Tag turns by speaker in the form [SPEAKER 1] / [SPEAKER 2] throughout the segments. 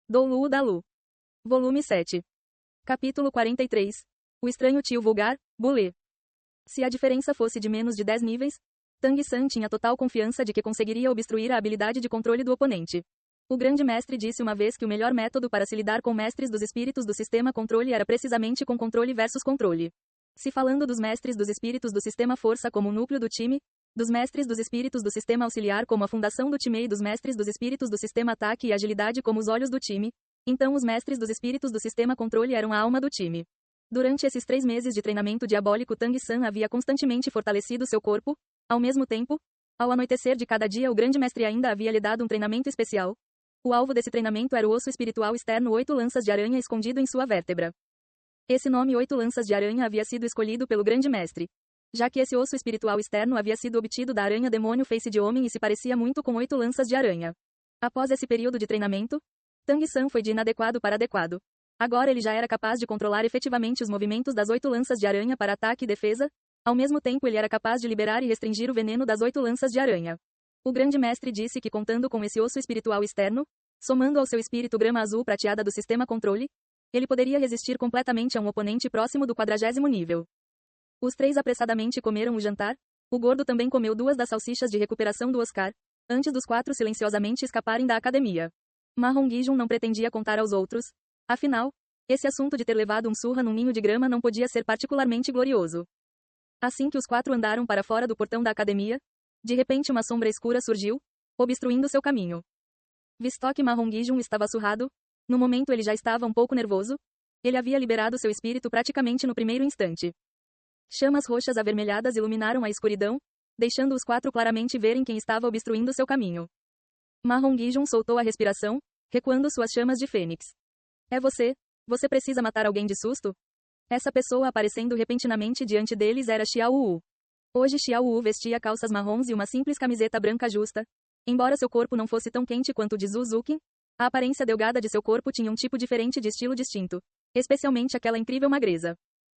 [SPEAKER 1] Do Lu da Lu. Volume 7. Capítulo 43. O estranho tio vulgar, Bulê. Se a diferença fosse de menos de 10 níveis, Tang San tinha total confiança de que conseguiria obstruir a habilidade de controle do oponente. O grande mestre disse uma vez que o melhor método para se lidar com mestres dos espíritos do sistema controle era precisamente com controle versus controle. Se falando dos mestres dos espíritos do sistema força como o núcleo do time, dos mestres dos espíritos do sistema auxiliar como a fundação do time e dos mestres dos espíritos do sistema ataque e agilidade como os olhos do time, então os mestres dos espíritos do sistema controle eram a alma do time. Durante esses 3 meses de treinamento diabólico, Tang San havia constantemente fortalecido seu corpo. Ao mesmo tempo, ao anoitecer de cada dia, o grande mestre ainda havia lhe dado um treinamento especial. O alvo desse treinamento era o osso espiritual externo 8 lanças de aranha escondido em sua vértebra. Esse nome 8 lanças de aranha havia sido escolhido pelo grande mestre, já que esse osso espiritual externo havia sido obtido da aranha demônio face de homem e se parecia muito com 8 lanças de aranha. Após esse período de treinamento, Tang San foi de inadequado para adequado. Agora ele já era capaz de controlar efetivamente os movimentos das 8 lanças de aranha para ataque e defesa. Ao mesmo tempo ele era capaz de liberar e restringir o veneno das 8 lanças de aranha. O grande mestre disse que contando com esse osso espiritual externo, somando ao seu espírito grama azul prateada do sistema controle, ele poderia resistir completamente a um oponente próximo do 40º nível. Os 3 apressadamente comeram o jantar. O gordo também comeu 2 das salsichas de recuperação do Oscar, antes dos 4 silenciosamente escaparem da academia. Ma Hongijun não pretendia contar aos outros. Afinal, esse assunto de ter levado um surra num ninho de grama não podia ser particularmente glorioso. Assim que os 4 andaram para fora do portão da academia, de repente uma sombra escura surgiu, obstruindo seu caminho. Visto que Ma Hongijun estava surrado, no momento ele já estava um pouco nervoso. Ele havia liberado seu espírito praticamente no primeiro instante. Chamas roxas avermelhadas iluminaram a escuridão, deixando os 4 claramente verem quem estava obstruindo seu caminho. Ma Hongijun soltou a respiração, recuando suas chamas de fênix. É você? Você precisa matar alguém de susto? Essa pessoa aparecendo repentinamente diante deles era Xiao Wu. Hoje Xiao Wu vestia calças marrons e uma simples camiseta branca justa. Embora seu corpo não fosse tão quente quanto o de Zhu Zuqin, a aparência delgada de seu corpo tinha um tipo diferente de estilo distinto, especialmente aquela incrível magreza.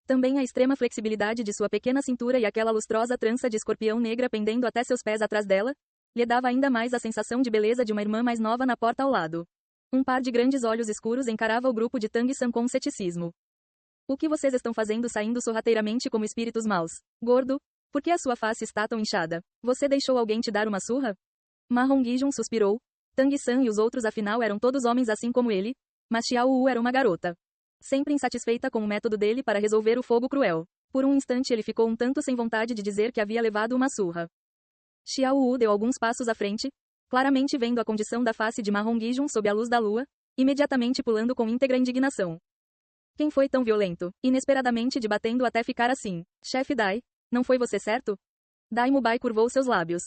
[SPEAKER 1] Também a extrema flexibilidade de sua pequena cintura e aquela lustrosa trança de escorpião negra pendendo até seus pés atrás dela, lhe dava ainda mais a sensação de beleza de uma irmã mais nova na porta ao lado. Um par de grandes olhos escuros encarava o grupo de Tang San com ceticismo. O que vocês estão fazendo saindo sorrateiramente como espíritos maus? Gordo, por que a sua face está tão inchada? Você deixou alguém te dar uma surra? Ma Hongijun suspirou. Tang San e os outros afinal eram todos homens assim como ele, mas Xiao Wu era uma garota. Sempre insatisfeita com o método dele para resolver o fogo cruel. Por um instante ele ficou um tanto sem vontade de dizer que havia levado uma surra. Xiao Wu deu alguns passos à frente, claramente vendo a condição da face de Ma Hongijun sob a luz da lua, imediatamente pulando com íntegra indignação. Quem foi tão violento, inesperadamente debatendo até ficar assim? Chefe Dai, não foi você certo? Dai Mubai curvou seus lábios.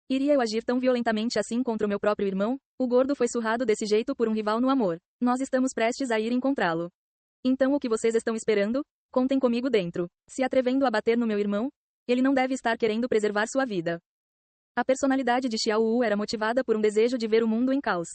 [SPEAKER 1] Iria eu agir tão violentamente assim contra o meu próprio irmão? O gordo foi surrado desse jeito por um rival no amor. Nós estamos prestes a ir encontrá-lo. Então o que vocês estão esperando? Contem comigo dentro. Se atrevendo a bater no meu irmão, ele não deve estar querendo preservar sua vida. A personalidade de Xiao Wu era motivada por um desejo de ver o mundo em caos.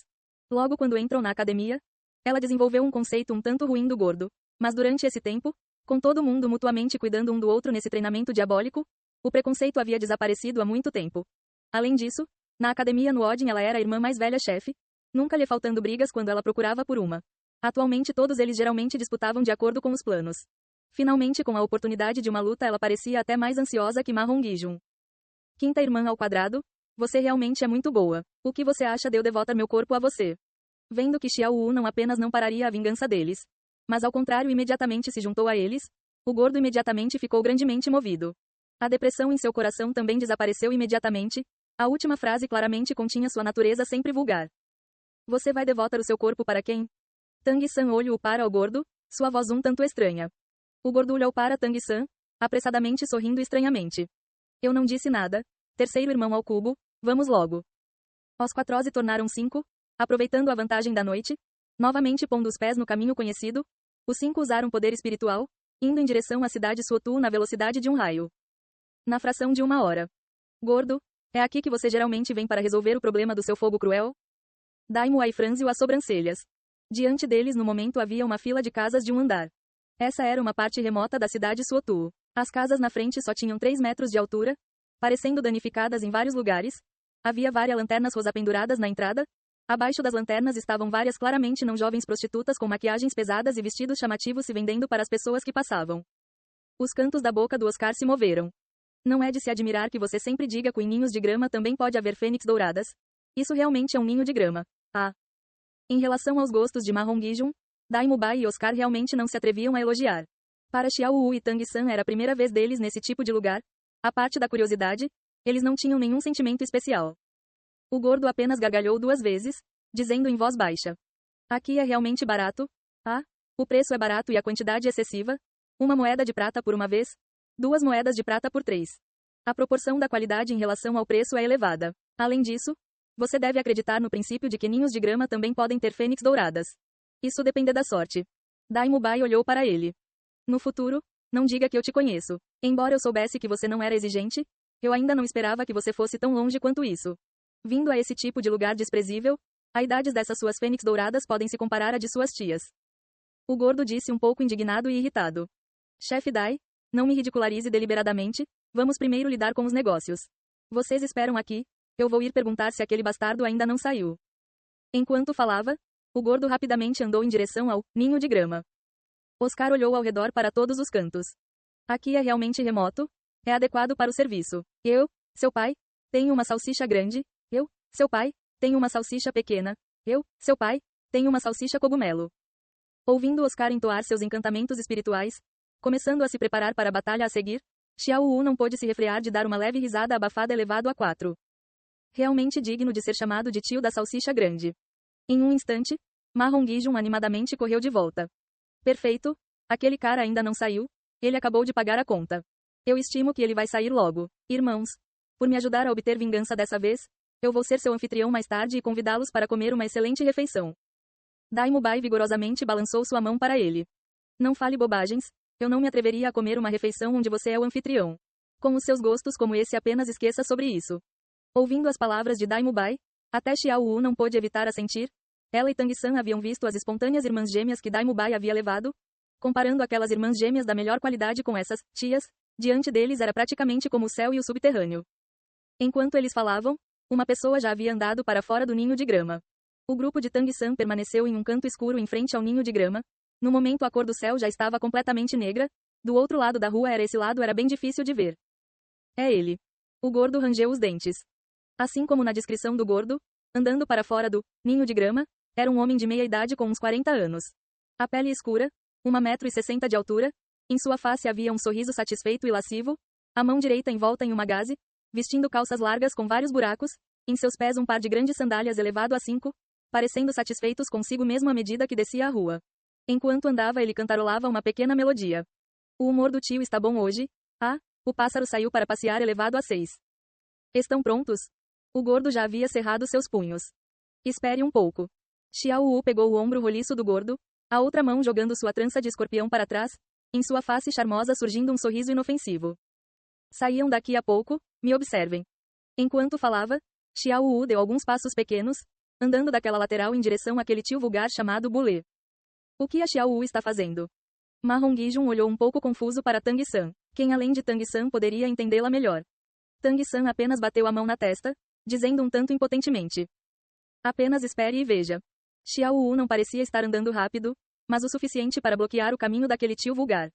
[SPEAKER 1] Logo quando entram na academia, ela desenvolveu um conceito um tanto ruim do gordo. Mas durante esse tempo, com todo mundo mutuamente cuidando um do outro nesse treinamento diabólico, o preconceito havia desaparecido há muito tempo. Além disso, na academia no Odin ela era a irmã mais velha chefe, nunca lhe faltando brigas quando ela procurava por uma. Atualmente todos eles geralmente disputavam de acordo com os planos. Finalmente com a oportunidade de uma luta ela parecia até mais ansiosa que Ma Hongijun. Quinta irmã ao quadrado, você realmente é muito boa. O que você acha de eu devotar meu corpo a você? Vendo que Xiao Wu não apenas não pararia a vingança deles, mas ao contrário imediatamente se juntou a eles, o gordo imediatamente ficou grandemente movido. A depressão em seu coração também desapareceu imediatamente. A última frase claramente continha sua natureza sempre vulgar. Você vai devotar o seu corpo para quem? Tang San olhou para o gordo, sua voz um tanto estranha. O gordo olhou para Tang San, apressadamente sorrindo estranhamente. Eu não disse nada. Terceiro irmão ao cubo, vamos logo. Os 4 se tornaram 5, aproveitando a vantagem da noite, novamente pondo os pés no caminho conhecido, os 5 usaram poder espiritual, indo em direção à cidade Suotu na velocidade de um raio. Na fração de 1 hora. Gordo, é aqui que você geralmente vem para resolver o problema do seu fogo cruel? Dai Muai franziu as sobrancelhas. Diante deles no momento havia uma fila de casas de um andar. Essa era uma parte remota da cidade Suotu. As casas na frente só tinham 3 metros de altura, parecendo danificadas em vários lugares. Havia várias lanternas rosa penduradas na entrada, Abaixo das lanternas estavam várias claramente não jovens prostitutas com maquiagens pesadas e vestidos chamativos se vendendo para as pessoas que passavam. Os cantos da boca do Oscar se moveram. Não é de se admirar que você sempre diga que em ninhos de grama também pode haver fênix douradas. Isso realmente é um ninho de grama. Ah. Em relação aos gostos de Ma Hongijun, Dai Mubai e Oscar realmente não se atreviam a elogiar. Para Xiao Wu e Tang San era a primeira vez deles nesse tipo de lugar. A parte da curiosidade, eles não tinham nenhum sentimento especial. O gordo apenas gargalhou 2 vezes, dizendo em voz baixa: aqui é realmente barato? Ah, o preço é barato e a quantidade excessiva? 1 moeda de prata por uma vez? 2 moedas de prata por 3. A proporção da qualidade em relação ao preço é elevada. Além disso, você deve acreditar no princípio de que ninhos de grama também podem ter fênix douradas. Isso depende da sorte. Dai Mubai olhou para ele. No futuro, não diga que eu te conheço. Embora eu soubesse que você não era exigente, eu ainda não esperava que você fosse tão longe quanto isso. Vindo a esse tipo de lugar desprezível, a idade dessas suas fênix douradas podem se comparar à de suas tias. O gordo disse um pouco indignado e irritado. Chefe Dai, não me ridicularize deliberadamente, vamos primeiro lidar com os negócios. Vocês esperam aqui, eu vou ir perguntar se aquele bastardo ainda não saiu. Enquanto falava, o gordo rapidamente andou em direção ao ninho de grama. Oscar olhou ao redor para todos os cantos. Aqui é realmente remoto, é adequado para o serviço. Eu, seu pai, tenho uma salsicha grande. Eu, seu pai, tenho uma salsicha pequena. Eu, seu pai, tenho uma salsicha cogumelo. Ouvindo Oscar entoar seus encantamentos espirituais, começando a se preparar para a batalha a seguir, Xiao Wu não pôde se refrear de dar uma leve risada abafada elevado a 4. Realmente digno de ser chamado de tio da salsicha grande. Em um instante, Ma Hongijun animadamente correu de volta. Perfeito, aquele cara ainda não saiu, ele acabou de pagar a conta. Eu estimo que ele vai sair logo. Irmãos, por me ajudar a obter vingança dessa vez, eu vou ser seu anfitrião mais tarde e convidá-los para comer uma excelente refeição. Dai Mubai vigorosamente balançou sua mão para ele. Não fale bobagens, eu não me atreveria a comer uma refeição onde você é o anfitrião. Com os seus gostos como esse apenas esqueça sobre isso. Ouvindo as palavras de Dai Mubai, até Xiao Wu não pôde evitar assentir. Ela e Tang San haviam visto as espontâneas irmãs gêmeas que Dai Mubai havia levado. Comparando aquelas irmãs gêmeas da melhor qualidade com essas tias, diante deles era praticamente como o céu e o subterrâneo. Enquanto eles falavam, uma pessoa já havia andado para fora do ninho de grama. O grupo de Tang San permaneceu em um canto escuro em frente ao ninho de grama. No momento a cor do céu já estava completamente negra. Do outro lado da rua esse lado era bem difícil de ver. É ele. O gordo rangeu os dentes. Assim como na descrição do gordo, andando para fora do ninho de grama, era um homem de meia idade com uns 40 anos. A pele escura, 1,60 m de altura, em sua face havia um sorriso satisfeito e lascivo, a mão direita envolta em uma gaze, vestindo calças largas com vários buracos, em seus pés um par de grandes sandálias elevado a 5, parecendo satisfeitos consigo mesmo à medida que descia a rua. Enquanto andava ele cantarolava uma pequena melodia. O humor do tio está bom hoje? Ah, o pássaro saiu para passear elevado a 6. Estão prontos? O gordo já havia cerrado seus punhos. Espere um pouco. Xiao Wu pegou o ombro roliço do gordo, a outra mão jogando sua trança de escorpião para trás, em sua face charmosa surgindo um sorriso inofensivo. Saíam daqui a pouco, me observem. Enquanto falava, Xiao Wu deu alguns passos pequenos, andando daquela lateral em direção àquele tio vulgar chamado Bule. O que a Xiao Wu está fazendo? Ma Hongijun olhou um pouco confuso para Tang San. Quem além de Tang San poderia entendê-la melhor? Tang San apenas bateu a mão na testa, dizendo um tanto impotentemente: apenas espere e veja. Xiao Wu não parecia estar andando rápido, mas o suficiente para bloquear o caminho daquele tio vulgar.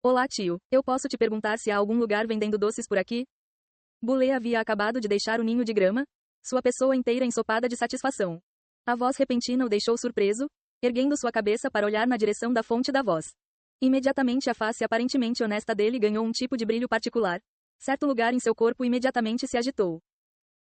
[SPEAKER 1] Olá tio, eu posso te perguntar se há algum lugar vendendo doces por aqui? Bule havia acabado de deixar o ninho de grama, sua pessoa inteira ensopada de satisfação. A voz repentina o deixou surpreso, erguendo sua cabeça para olhar na direção da fonte da voz. Imediatamente a face aparentemente honesta dele ganhou um tipo de brilho particular. Certo lugar em seu corpo imediatamente se agitou.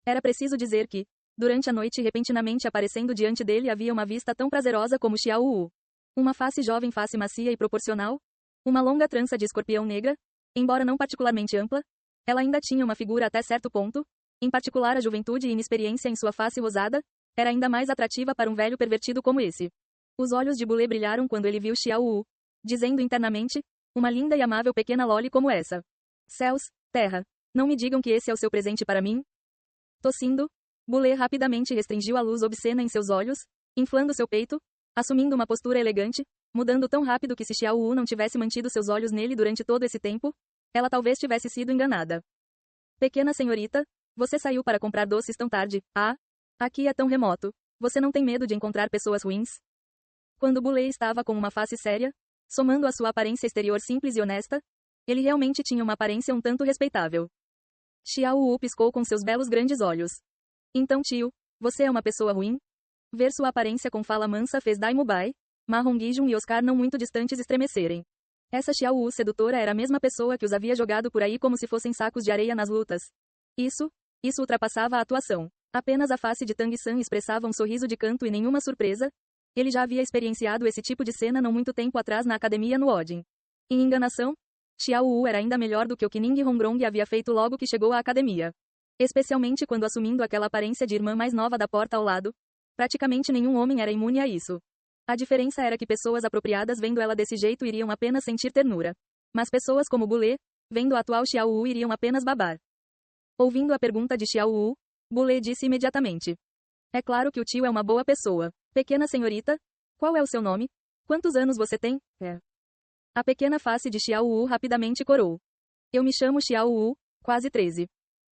[SPEAKER 1] Era preciso dizer que, durante a noite repentinamente aparecendo diante dele havia uma vista tão prazerosa como Xiao Wu. Uma face jovem, face macia e proporcional. Uma longa trança de escorpião negra, embora não particularmente ampla. Ela ainda tinha uma figura até certo ponto, em particular a juventude e inexperiência em sua face rosada, era ainda mais atrativa para um velho pervertido como esse. Os olhos de Bule brilharam quando ele viu Xiao Wu, dizendo internamente, uma linda e amável pequena loli como essa. Céus, terra, não me digam que esse é o seu presente para mim? Tossindo, Bule rapidamente restringiu a luz obscena em seus olhos, inflando seu peito, assumindo uma postura elegante, mudando tão rápido que se Xiao Wu não tivesse mantido seus olhos nele durante todo esse tempo, ela talvez tivesse sido enganada. Pequena senhorita, você saiu para comprar doces tão tarde, ah? Aqui é tão remoto. Você não tem medo de encontrar pessoas ruins? Quando Bule estava com uma face séria, somando a sua aparência exterior simples e honesta, ele realmente tinha uma aparência um tanto respeitável. Xiao Wu piscou com seus belos grandes olhos. Então tio, você é uma pessoa ruim? Ver sua aparência com fala mansa fez Dai Mubai, Ma Hongijun e Oscar não muito distantes estremecerem. Essa Xiao Wu sedutora era a mesma pessoa que os havia jogado por aí como se fossem sacos de areia nas lutas. Isso ultrapassava a atuação. Apenas a face de Tang San expressava um sorriso de canto e nenhuma surpresa. Ele já havia experienciado esse tipo de cena não muito tempo atrás na academia no Odin. Em enganação, Xiao Wu era ainda melhor do que o que Ning Hongrong havia feito logo que chegou à academia. Especialmente quando assumindo aquela aparência de irmã mais nova da porta ao lado. Praticamente nenhum homem era imune a isso. A diferença era que pessoas apropriadas vendo ela desse jeito iriam apenas sentir ternura. Mas pessoas como Bule, vendo a atual Xiao Wu iriam apenas babar. Ouvindo a pergunta de Xiao Wu, Bule disse imediatamente. É claro que o tio é uma boa pessoa. Pequena senhorita, qual é o seu nome? Quantos anos você tem? A pequena face de Xiao Wu rapidamente corou. Eu me chamo Xiao Wu, quase 13.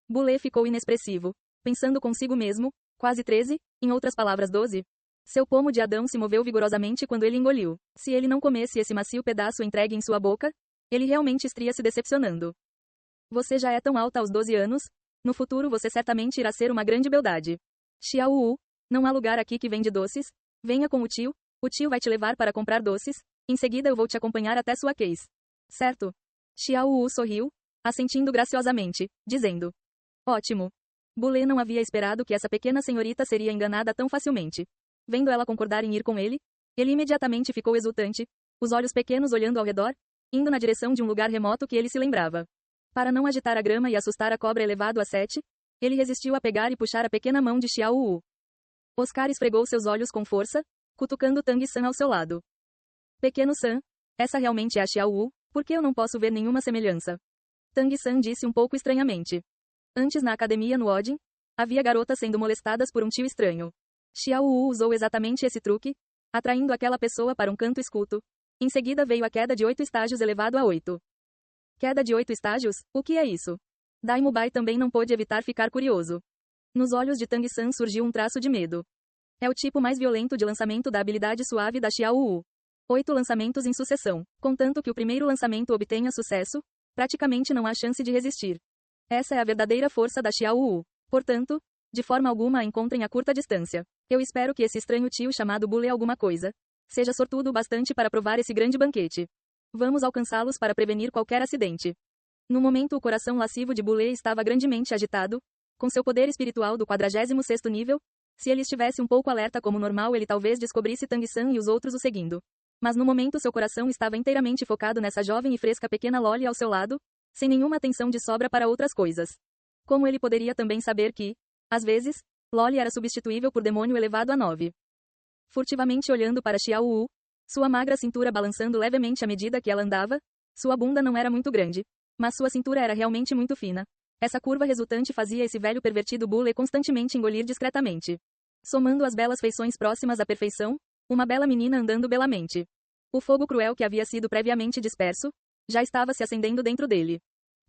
[SPEAKER 1] Bule ficou inexpressivo, pensando consigo mesmo, quase 13, em outras palavras 12. Seu pomo de Adão se moveu vigorosamente quando ele engoliu. Se ele não comesse esse macio pedaço entregue em sua boca, ele realmente estaria se decepcionando. Você já é tão alta aos 12 anos? No futuro você certamente irá ser uma grande beldade. Xiao Wu, não há lugar aqui que vende doces? Venha com o tio vai te levar para comprar doces, em seguida eu vou te acompanhar até sua case. Certo? Xiao Wu sorriu, assentindo graciosamente, dizendo. Ótimo. Bule não havia esperado que essa pequena senhorita seria enganada tão facilmente. Vendo ela concordar em ir com ele imediatamente ficou exultante, os olhos pequenos olhando ao redor, indo na direção de um lugar remoto que ele se lembrava. Para não agitar a grama e assustar a cobra elevado a 7, ele resistiu a pegar e puxar a pequena mão de Xiao Wu. Oscar esfregou seus olhos com força, cutucando Tang San ao seu lado. Pequeno San, essa realmente é a Xiao Wu, por que eu não posso ver nenhuma semelhança? Tang San disse um pouco estranhamente. Antes na academia no Odin, havia garotas sendo molestadas por um tio estranho. Xiao Wu usou exatamente esse truque, atraindo aquela pessoa para um canto escuto. Em seguida veio a queda de 8 estágios elevado a 8. Queda de 8 estágios? O que é isso? Dai Mubai também não pôde evitar ficar curioso. Nos olhos de Tang San surgiu um traço de medo. É o tipo mais violento de lançamento da habilidade suave da Xiao Wu. 8 lançamentos em sucessão. Contanto que o primeiro lançamento obtenha sucesso, praticamente não há chance de resistir. Essa é a verdadeira força da Xiao Wu. Portanto, de forma alguma a encontrem a curta distância. Eu espero que esse estranho tio chamado Bule alguma coisa seja sortudo o bastante para provar esse grande banquete. Vamos alcançá-los para prevenir qualquer acidente. No momento o coração lascivo de Bule estava grandemente agitado, com seu poder espiritual do 46º nível. Se ele estivesse um pouco alerta como normal ele talvez descobrisse Tang San e os outros o seguindo. Mas no momento seu coração estava inteiramente focado nessa jovem e fresca pequena Loli ao seu lado, sem nenhuma atenção de sobra para outras coisas. Como ele poderia também saber que, às vezes, Loli era substituível por demônio elevado a 9. Furtivamente olhando para Xiao Wu, sua magra cintura balançando levemente à medida que ela andava, sua bunda não era muito grande, mas sua cintura era realmente muito fina. Essa curva resultante fazia esse velho pervertido Bule constantemente engolir discretamente. Somando as belas feições próximas à perfeição, uma bela menina andando belamente. O fogo cruel que havia sido previamente disperso, já estava se acendendo dentro dele.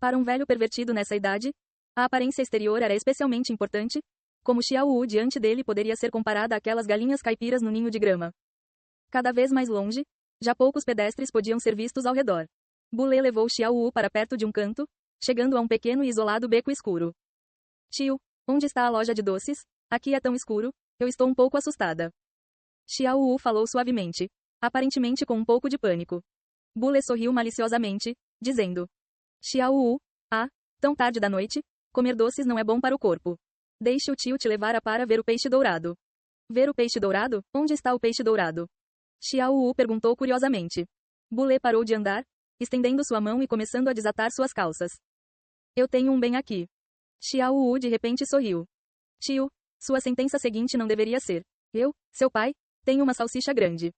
[SPEAKER 1] Para um velho pervertido nessa idade, a aparência exterior era especialmente importante, como Xiao Wu diante dele poderia ser comparada àquelas galinhas caipiras no ninho de grama. Cada vez mais longe, já poucos pedestres podiam ser vistos ao redor. Bule levou Xiao Wu para perto de um canto, chegando a um pequeno e isolado beco escuro. Tio, onde está a loja de doces? Aqui é tão escuro, eu estou um pouco assustada. Xiao Wu falou suavemente, aparentemente com um pouco de pânico. Bule sorriu maliciosamente, dizendo. Xiao Wu, tão tarde da noite, comer doces não é bom para o corpo. Deixe o tio te levar para ver o peixe dourado. Ver o peixe dourado? Onde está o peixe dourado? Xiao Wu perguntou curiosamente. Bule parou de andar, estendendo sua mão e começando a desatar suas calças. Eu tenho um bem aqui. Xiao Wu de repente sorriu. Tio, sua sentença seguinte não deveria ser. Eu, seu pai, tenho uma salsicha grande.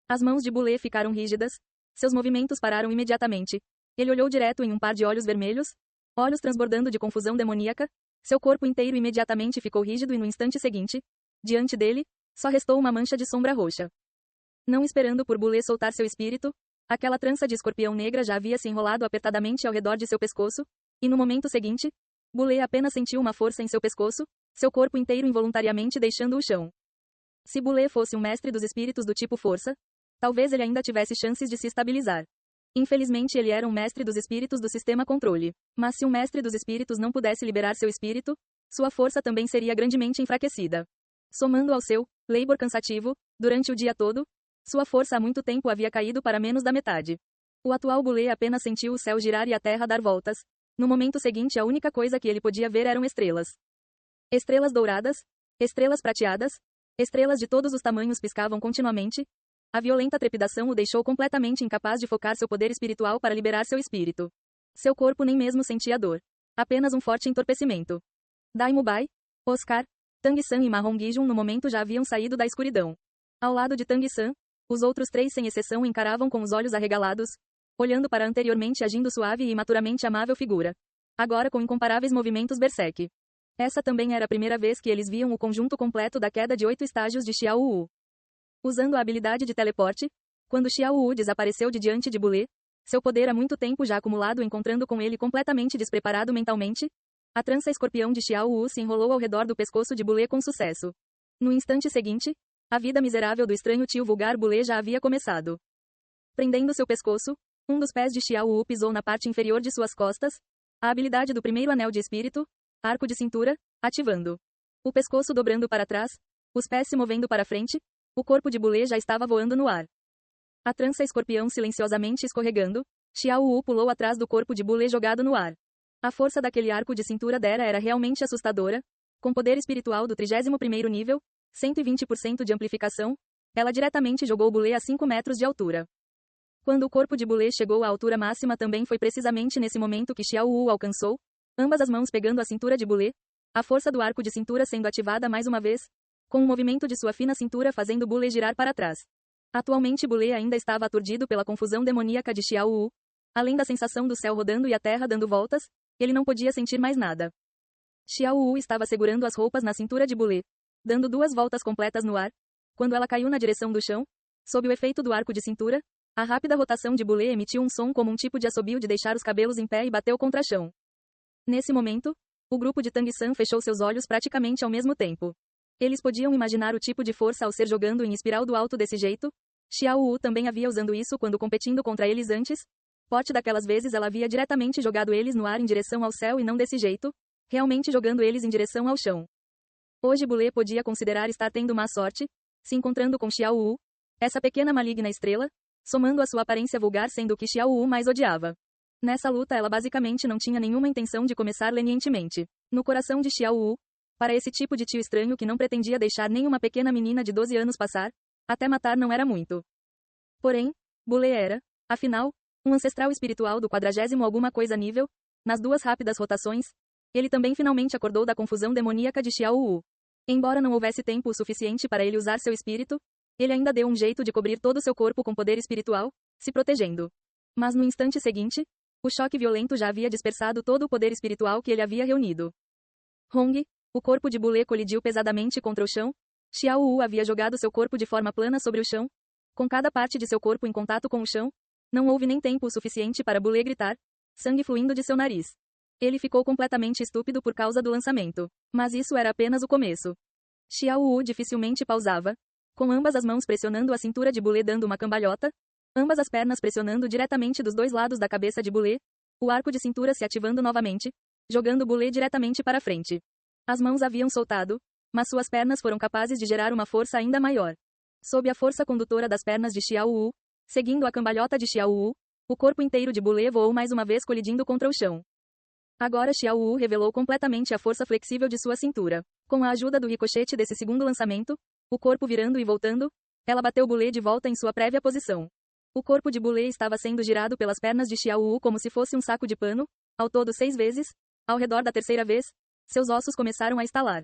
[SPEAKER 1] As mãos de Bule ficaram rígidas, seus movimentos pararam imediatamente. Ele olhou direto em um par de olhos vermelhos, olhos transbordando de confusão demoníaca, seu corpo inteiro imediatamente ficou rígido e no instante seguinte, diante dele, só restou uma mancha de sombra roxa. Não esperando por Bule soltar seu espírito, aquela trança de escorpião negra já havia se enrolado apertadamente ao redor de seu pescoço, e no momento seguinte, Bule apenas sentiu uma força em seu pescoço, seu corpo inteiro involuntariamente deixando o chão. Se Bule fosse um mestre dos espíritos do tipo força, talvez ele ainda tivesse chances de se estabilizar. Infelizmente ele era um mestre dos espíritos do sistema controle. Mas se um mestre dos espíritos não pudesse liberar seu espírito, sua força também seria grandemente enfraquecida. Somando ao seu labor cansativo, durante o dia todo, sua força há muito tempo havia caído para menos da metade. O atual Bule apenas sentiu o céu girar e a terra dar voltas. No momento seguinte a única coisa que ele podia ver eram estrelas. Estrelas douradas, estrelas prateadas, estrelas de todos os tamanhos piscavam continuamente. A violenta trepidação o deixou completamente incapaz de focar seu poder espiritual para liberar seu espírito. Seu corpo nem mesmo sentia dor. Apenas um forte entorpecimento. Daimubai, Oscar, Tang-san e Mahong-jun no momento já haviam saído da escuridão. Ao lado de Tang-san, os outros três sem exceção encaravam com os olhos arregalados, olhando para a anteriormente agindo suave e imaturamente amável figura. Agora com incomparáveis movimentos berserk. Essa também era a primeira vez que eles viam o conjunto completo da queda de 8 estágios de Xiao Wu. Usando a habilidade de teleporte, quando Xiao Wu desapareceu de diante de Bule, seu poder há muito tempo já acumulado encontrando com ele completamente despreparado mentalmente, a trança escorpião de Xiao Wu se enrolou ao redor do pescoço de Bule com sucesso. No instante seguinte, a vida miserável do estranho tio vulgar Bule já havia começado. Prendendo seu pescoço, um dos pés de Xiao Wu pisou na parte inferior de suas costas, a habilidade do primeiro anel de espírito, arco de cintura, ativando. O pescoço dobrando para trás, os pés se movendo para frente, o corpo de Bule já estava voando no ar. A trança escorpião silenciosamente escorregando, Xiao Wu pulou atrás do corpo de Bule jogado no ar. A força daquele arco de cintura dera era realmente assustadora, com poder espiritual do 31º nível, 120% de amplificação, ela diretamente jogou Bule a 5 metros de altura. Quando o corpo de Bule chegou à altura máxima também foi precisamente nesse momento que Xiao Wu alcançou, ambas as mãos pegando a cintura de Bule, a força do arco de cintura sendo ativada mais uma vez, com o movimento de sua fina cintura fazendo Bule girar para trás. Atualmente Bule ainda estava aturdido pela confusão demoníaca de Xiao Wu. Além da sensação do céu rodando e a terra dando voltas, ele não podia sentir mais nada. Xiao Wu estava segurando as roupas na cintura de Bule, dando 2 voltas completas no ar. Quando ela caiu na direção do chão, sob o efeito do arco de cintura, a rápida rotação de Bule emitiu um som como um tipo de assobio de deixar os cabelos em pé e bateu contra o chão. Nesse momento, o grupo de Tang-san fechou seus olhos praticamente ao mesmo tempo. Eles podiam imaginar o tipo de força ao ser jogando em espiral do alto desse jeito. Xiao Wu também havia usando isso quando competindo contra eles antes. Pote daquelas vezes ela havia diretamente jogado eles no ar em direção ao céu e não desse jeito, realmente jogando eles em direção ao chão. Hoje Bule podia considerar estar tendo má sorte, se encontrando com Xiao Wu, essa pequena maligna estrela, somando a sua aparência vulgar sendo o que Xiao Wu mais odiava. Nessa luta ela basicamente não tinha nenhuma intenção de começar lenientemente. No coração de Xiao Wu, para esse tipo de tio estranho que não pretendia deixar nenhuma pequena menina de 12 anos passar, até matar não era muito. Porém, Bule era, afinal, um ancestral espiritual do 40º alguma coisa nível, nas 2 rápidas rotações, ele também finalmente acordou da confusão demoníaca de Xiao Wu. Embora não houvesse tempo o suficiente para ele usar seu espírito, ele ainda deu um jeito de cobrir todo seu corpo com poder espiritual, se protegendo. Mas no instante seguinte, o choque violento já havia dispersado todo o poder espiritual que ele havia reunido. Hong, o corpo de Bule colidiu pesadamente contra o chão. Xiao Wu havia jogado seu corpo de forma plana sobre o chão, com cada parte de seu corpo em contato com o chão. Não houve nem tempo o suficiente para Bule gritar, sangue fluindo de seu nariz. Ele ficou completamente estúpido por causa do lançamento. Mas isso era apenas o começo. Xiao Wu dificilmente pausava, com ambas as mãos pressionando a cintura de Bule dando uma cambalhota, ambas as pernas pressionando diretamente dos 2 lados da cabeça de Bule, o arco de cintura se ativando novamente, jogando Bule diretamente para frente. As mãos haviam soltado, mas suas pernas foram capazes de gerar uma força ainda maior. Sob a força condutora das pernas de Xiao Wu, seguindo a cambalhota de Xiao Wu, o corpo inteiro de Bule voou mais uma vez colidindo contra o chão. Agora Xiao Wu revelou completamente a força flexível de sua cintura. Com a ajuda do ricochete desse segundo lançamento, o corpo virando e voltando, ela bateu Bule de volta em sua prévia posição. O corpo de Bule estava sendo girado pelas pernas de Xiao Wu como se fosse um saco de pano, ao todo 6 vezes. Ao redor da 3ª vez, seus ossos começaram a estalar.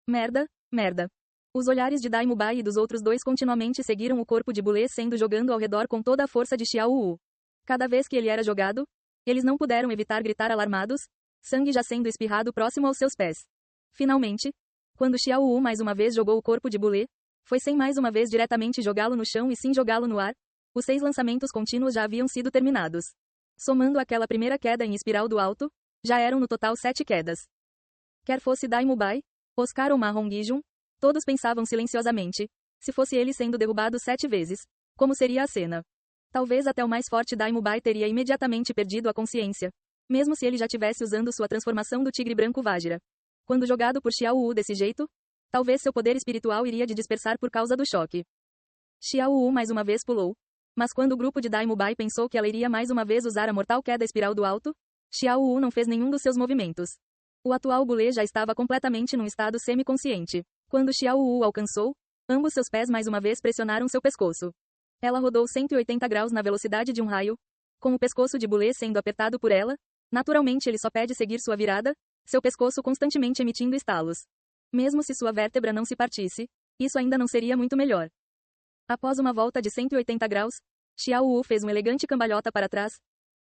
[SPEAKER 1] Merda, merda. Os olhares de Daimubai e dos outros 2 continuamente seguiram o corpo de Bule sendo jogando ao redor com toda a força de Xiao Wu. Cada vez que ele era jogado, eles não puderam evitar gritar alarmados, sangue já sendo espirrado próximo aos seus pés. Finalmente, quando Xiao Wu mais uma vez jogou o corpo de Bule, foi sem mais uma vez diretamente jogá-lo no chão e sim jogá-lo no ar. Os 6 lançamentos contínuos já haviam sido terminados. Somando aquela primeira queda em espiral do alto, já eram no total 7 quedas. Quer fosse Daimubai, Oscar ou Ma Hongijun? Todos pensavam silenciosamente. Se fosse ele sendo derrubado 7 vezes, como seria a cena? Talvez até o mais forte Dai Mubai teria imediatamente perdido a consciência, mesmo se ele já tivesse usando sua transformação do tigre branco Vajra. Quando jogado por Xiao Wu desse jeito, talvez seu poder espiritual iria de dispersar por causa do choque. Xiao Wu mais uma vez pulou, mas quando o grupo de Dai Mubai pensou que ela iria mais uma vez usar a mortal queda espiral do alto, Xiao Wu não fez nenhum dos seus movimentos. O atual Bule já estava completamente num estado semi-consciente. Quando Xiao Wu alcançou, ambos seus pés mais uma vez pressionaram seu pescoço. Ela rodou 180 graus na velocidade de um raio, com o pescoço de Bule sendo apertado por ela. Naturalmente ele só pede seguir sua virada, seu pescoço constantemente emitindo estalos. Mesmo se sua vértebra não se partisse, isso ainda não seria muito melhor. Após uma volta de 180 graus, Xiao Wu fez um elegante cambalhota para trás,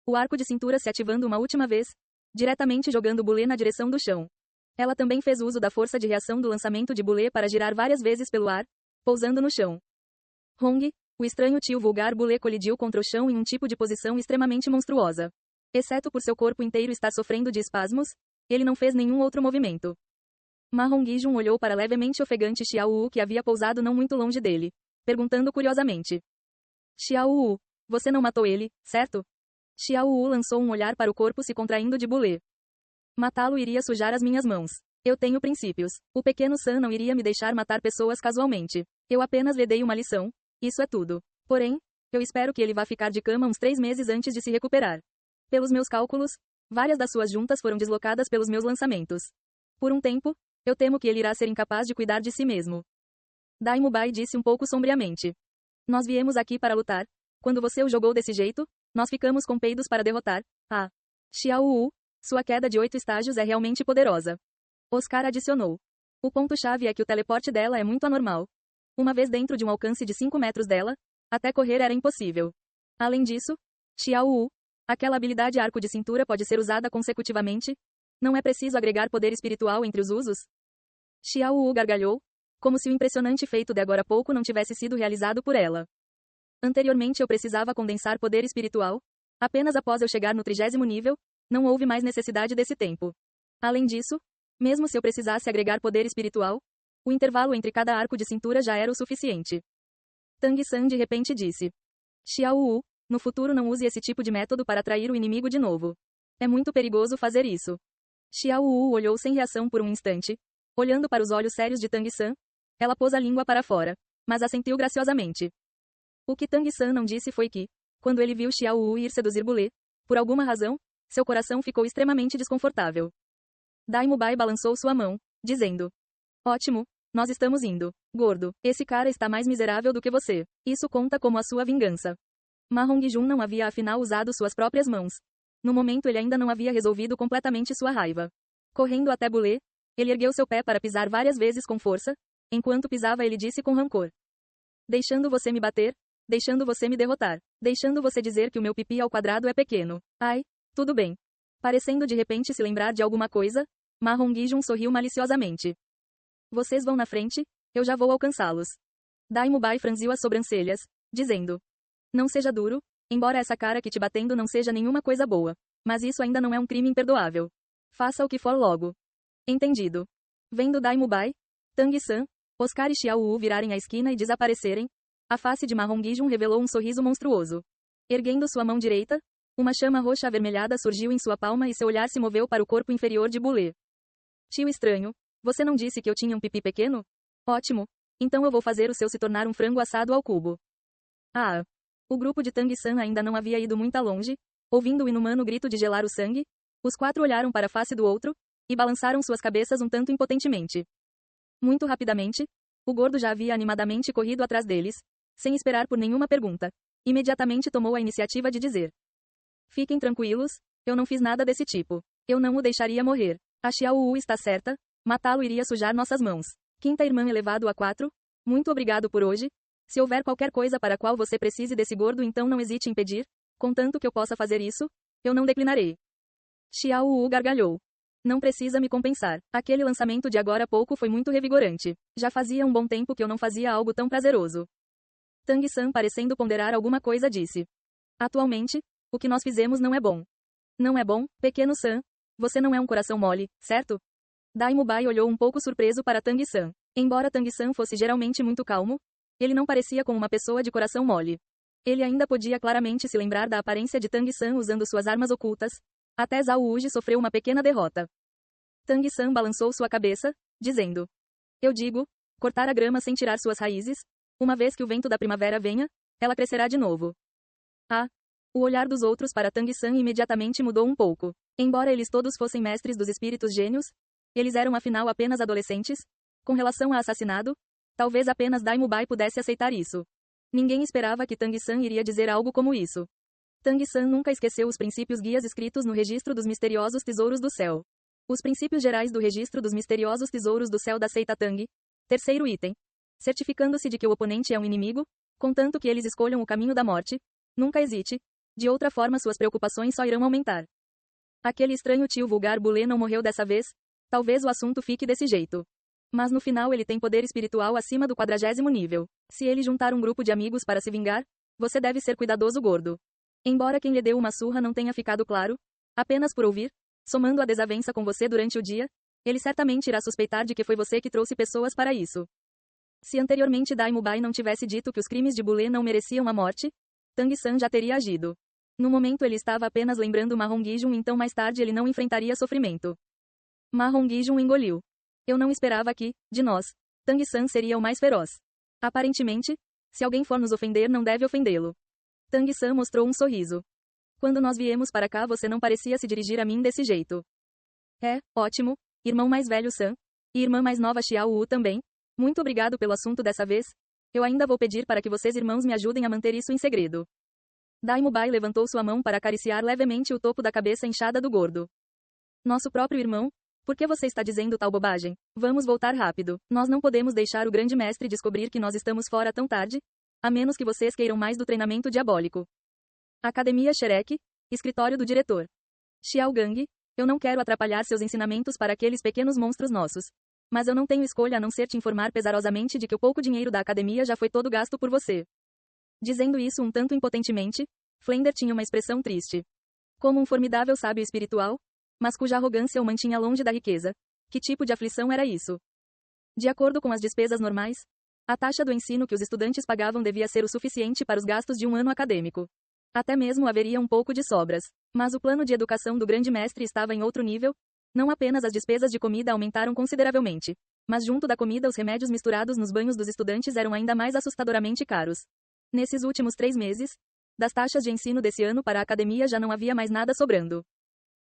[SPEAKER 1] o arco de cintura se ativando uma última vez, diretamente jogando Bule na direção do chão. Ela também fez uso da força de reação do lançamento de Bule para girar várias vezes pelo ar, pousando no chão. Hong, o estranho tio vulgar Bule colidiu contra o chão em um tipo de posição extremamente monstruosa. Exceto por seu corpo inteiro estar sofrendo de espasmos, ele não fez nenhum outro movimento. Ma Hongijun olhou para levemente ofegante Xiao Wu que havia pousado não muito longe dele, perguntando curiosamente. Xiao Wu, você não matou ele, certo? Xiao Wu lançou um olhar para o corpo se contraindo de Bule. Matá-lo iria sujar as minhas mãos. Eu tenho princípios. O pequeno San não iria me deixar matar pessoas casualmente. Eu apenas lhe dei uma lição. Isso é tudo. Porém, eu espero que ele vá ficar de cama uns 3 meses antes de se recuperar. Pelos meus cálculos, várias das suas juntas foram deslocadas pelos meus lançamentos. Por um tempo, eu temo que ele irá ser incapaz de cuidar de si mesmo. Dai Mubai disse um pouco sombriamente. Nós viemos aqui para lutar. Quando você o jogou desse jeito, nós ficamos com peidos para derrotar. Ah. Xiao Wu, sua queda de 8 estágios é realmente poderosa. Oscar adicionou. O ponto-chave é que o teleporte dela é muito anormal. Uma vez dentro de um alcance de 5 metros dela, até correr era impossível. Além disso, Xiao Wu, aquela habilidade arco de cintura pode ser usada consecutivamente? Não é preciso agregar poder espiritual entre os usos? Xiao Wu gargalhou, como se o impressionante feito de agora a pouco não tivesse sido realizado por ela. Anteriormente eu precisava condensar poder espiritual. Apenas após eu chegar no 30º nível, não houve mais necessidade desse tempo. Além disso, mesmo se eu precisasse agregar poder espiritual, o intervalo entre cada arco de cintura já era o suficiente. Tang San de repente disse. Xiao Wu, no futuro não use esse tipo de método para atrair o inimigo de novo. É muito perigoso fazer isso. Xiao Wu olhou sem reação por um instante. Olhando para os olhos sérios de Tang San, ela pôs a língua para fora, mas assentiu graciosamente. O que Tang San não disse foi que, quando ele viu Xiao Wu ir seduzir Bule, por alguma razão, seu coração ficou extremamente desconfortável. Dai Mubai balançou sua mão, dizendo. Ótimo, nós estamos indo. Gordo, esse cara está mais miserável do que você. Isso conta como a sua vingança. Ma Hongijun não havia afinal usado suas próprias mãos. No momento ele ainda não havia resolvido completamente sua raiva. Correndo até Bule, ele ergueu seu pé para pisar várias vezes com força, enquanto pisava ele disse com rancor. Deixando você me bater, deixando você me derrotar, deixando você dizer que o meu pipi ao quadrado é pequeno. Ai, tudo bem. Parecendo de repente se lembrar de alguma coisa, Ma Hongijun sorriu maliciosamente. Vocês vão na frente, eu já vou alcançá-los. Dai Mubai franziu as sobrancelhas, dizendo. Não seja duro, embora essa cara que te batendo não seja nenhuma coisa boa. Mas isso ainda não é um crime imperdoável. Faça o que for logo. Entendido. Vendo Dai Mubai, Tang San, Oscar e Xiao Wu virarem a esquina e desaparecerem, a face de Ma Hongijun revelou um sorriso monstruoso. Erguendo sua mão direita, uma chama roxa avermelhada surgiu em sua palma e seu olhar se moveu para o corpo inferior de Bule. Tio estranho, você não disse que eu tinha um pipi pequeno? Ótimo, então eu vou fazer o seu se tornar um frango assado ao cubo. Ah! O grupo de Tang San ainda não havia ido muito longe, ouvindo o inumano grito de gelar o sangue, os 4 olharam para a face do outro, e balançaram suas cabeças um tanto impotentemente. Muito rapidamente, o gordo já havia animadamente corrido atrás deles, sem esperar por nenhuma pergunta. Imediatamente tomou a iniciativa de dizer. Fiquem tranquilos, eu não fiz nada desse tipo. Eu não o deixaria morrer. A Xiao Wu está certa, matá-lo iria sujar nossas mãos. Quinta irmã elevado a 4, muito obrigado por hoje. Se houver qualquer coisa para a qual você precise desse gordo então não hesite em pedir, contanto que eu possa fazer isso, eu não declinarei. Xiao Wu gargalhou. Não precisa me compensar. Aquele lançamento de agora a pouco foi muito revigorante. Já fazia um bom tempo que eu não fazia algo tão prazeroso. Tang San parecendo ponderar alguma coisa disse. Atualmente, o que nós fizemos não é bom. Não é bom, pequeno San? Você não é um coração mole, certo? Daimubai olhou um pouco surpreso para Tang-san. Embora Tang-san fosse geralmente muito calmo, ele não parecia com uma pessoa de coração mole. Ele ainda podia claramente se lembrar da aparência de Tang-san usando suas armas ocultas. Até Zhao Wuji sofreu uma pequena derrota. Tang-san balançou sua cabeça, dizendo: Eu digo, cortar a grama sem tirar suas raízes. Uma vez que o vento da primavera venha, ela crescerá de novo. Ah! O olhar dos outros para Tang-san imediatamente mudou um pouco. Embora eles todos fossem mestres dos espíritos gênios, eles eram afinal apenas adolescentes. Com relação a assassinado, talvez apenas Daimubai pudesse aceitar isso. Ninguém esperava que Tang-san iria dizer algo como isso. Tang-san nunca esqueceu os princípios guias escritos no Registro dos Misteriosos Tesouros do Céu. Os princípios gerais do Registro dos Misteriosos Tesouros do Céu da seita Tang. Terceiro item. Certificando-se de que o oponente é um inimigo, contanto que eles escolham o caminho da morte, nunca hesite. De outra forma suas preocupações só irão aumentar. Aquele estranho tio vulgar Bule não morreu dessa vez? Talvez o assunto fique desse jeito. Mas no final ele tem poder espiritual acima do 40º nível. Se ele juntar um grupo de amigos para se vingar, você deve ser cuidadoso, gordo. Embora quem lhe deu uma surra não tenha ficado claro, apenas por ouvir, somando a desavença com você durante o dia, ele certamente irá suspeitar de que foi você que trouxe pessoas para isso. Se anteriormente Daimubai não tivesse dito que os crimes de Bule não mereciam a morte, Tang-san já teria agido. No momento ele estava apenas lembrando Mahon Gijun, então mais tarde ele não enfrentaria sofrimento. Mahon Gijun engoliu. Eu não esperava que, de nós, Tang-san seria o mais feroz. Aparentemente, se alguém for nos ofender não deve ofendê-lo. Tang-san mostrou um sorriso. Quando nós viemos para cá você não parecia se dirigir a mim desse jeito. É, ótimo, irmão mais velho San. E irmã mais nova Xiao Wu também. Muito obrigado pelo assunto dessa vez. Eu ainda vou pedir para que vocês irmãos me ajudem a manter isso em segredo. Daimubai levantou sua mão para acariciar levemente o topo da cabeça inchada do gordo. Nosso próprio irmão? Por que você está dizendo tal bobagem? Vamos voltar rápido. Nós não podemos deixar o grande mestre descobrir que nós estamos fora tão tarde, a menos que vocês queiram mais do treinamento diabólico. Academia Shrek, escritório do diretor. Xiao Gang, eu não quero atrapalhar seus ensinamentos para aqueles pequenos monstros nossos. Mas eu não tenho escolha a não ser te informar pesarosamente de que o pouco dinheiro da academia já foi todo gasto por você. Dizendo isso um tanto impotentemente, Flender tinha uma expressão triste. Como um formidável sábio espiritual, mas cuja arrogância o mantinha longe da riqueza. Que tipo de aflição era isso? De acordo com as despesas normais, a taxa do ensino que os estudantes pagavam devia ser o suficiente para os gastos de um ano acadêmico. Até mesmo haveria um pouco de sobras. Mas o plano de educação do grande mestre estava em outro nível. Não apenas as despesas de comida aumentaram consideravelmente, mas junto da comida os remédios misturados nos banhos dos estudantes eram ainda mais assustadoramente caros. Nesses últimos 3 meses, das taxas de ensino desse ano para a academia já não havia mais nada sobrando.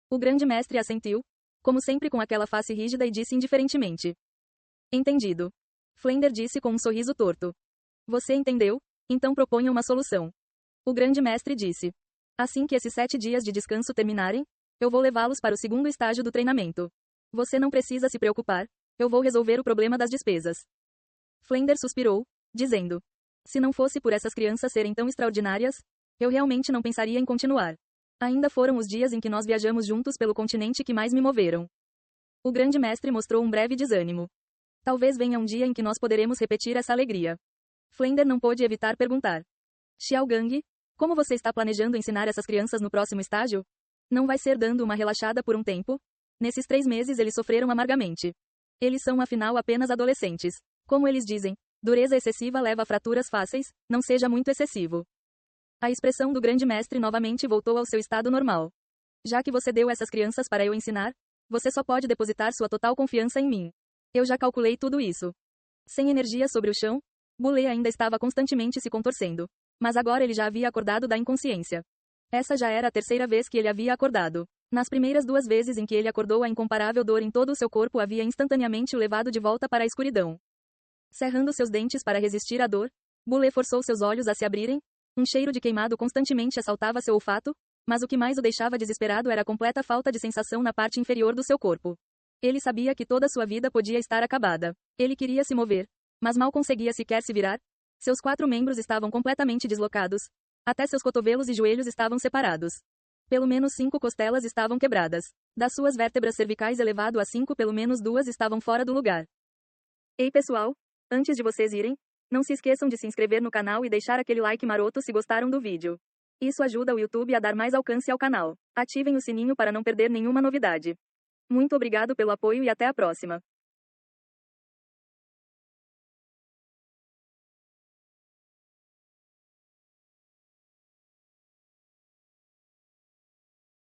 [SPEAKER 1] O grande mestre assentiu, como sempre com aquela face rígida e disse indiferentemente. Entendido. Flender disse com um sorriso torto. Você entendeu? Então proponha uma solução. O grande mestre disse. Assim que esses 7 dias de descanso terminarem, eu vou levá-los para o segundo estágio do treinamento. Você não precisa se preocupar, eu vou resolver o problema das despesas. Flender suspirou, dizendo. Se não fosse por essas crianças serem tão extraordinárias, eu realmente não pensaria em continuar. Ainda foram os dias em que nós viajamos juntos pelo continente que mais me moveram. O grande mestre mostrou um breve desânimo. Talvez venha um dia em que nós poderemos repetir essa alegria. Flender não pôde evitar perguntar. Xiao Gang, como você está planejando ensinar essas crianças no próximo estágio? Não vai ser dando uma relaxada por um tempo? Nesses 3 meses eles sofreram amargamente. Eles são afinal apenas adolescentes. Como eles dizem, dureza excessiva leva a fraturas fáceis, não seja muito excessivo. A expressão do grande mestre novamente voltou ao seu estado normal. Já que você deu essas crianças para eu ensinar, você só pode depositar sua total confiança em mim. Eu já calculei tudo isso. Sem energia sobre o chão, Bule ainda estava constantemente se contorcendo. Mas agora ele já havia acordado da inconsciência. Essa já era a 3ª vez que ele havia acordado. Nas primeiras 2 vezes em que ele acordou, a incomparável dor em todo o seu corpo havia instantaneamente o levado de volta para a escuridão. Cerrando seus dentes para resistir à dor, Bule forçou seus olhos a se abrirem. Um cheiro de queimado constantemente assaltava seu olfato, mas o que mais o deixava desesperado era a completa falta de sensação na parte inferior do seu corpo. Ele sabia que toda sua vida podia estar acabada. Ele queria se mover, mas mal conseguia sequer se virar. Seus 4 membros estavam completamente deslocados. Até seus cotovelos e joelhos estavam separados. Pelo menos 5 costelas estavam quebradas. Das suas vértebras cervicais elevado a 5, pelo menos 2 estavam fora do lugar. Ei pessoal, antes de vocês irem, não se esqueçam de se inscrever no canal e deixar aquele like maroto se gostaram do vídeo. Isso ajuda o YouTube a dar mais alcance ao canal. Ativem o sininho para não perder nenhuma novidade. Muito obrigado pelo apoio e até a próxima.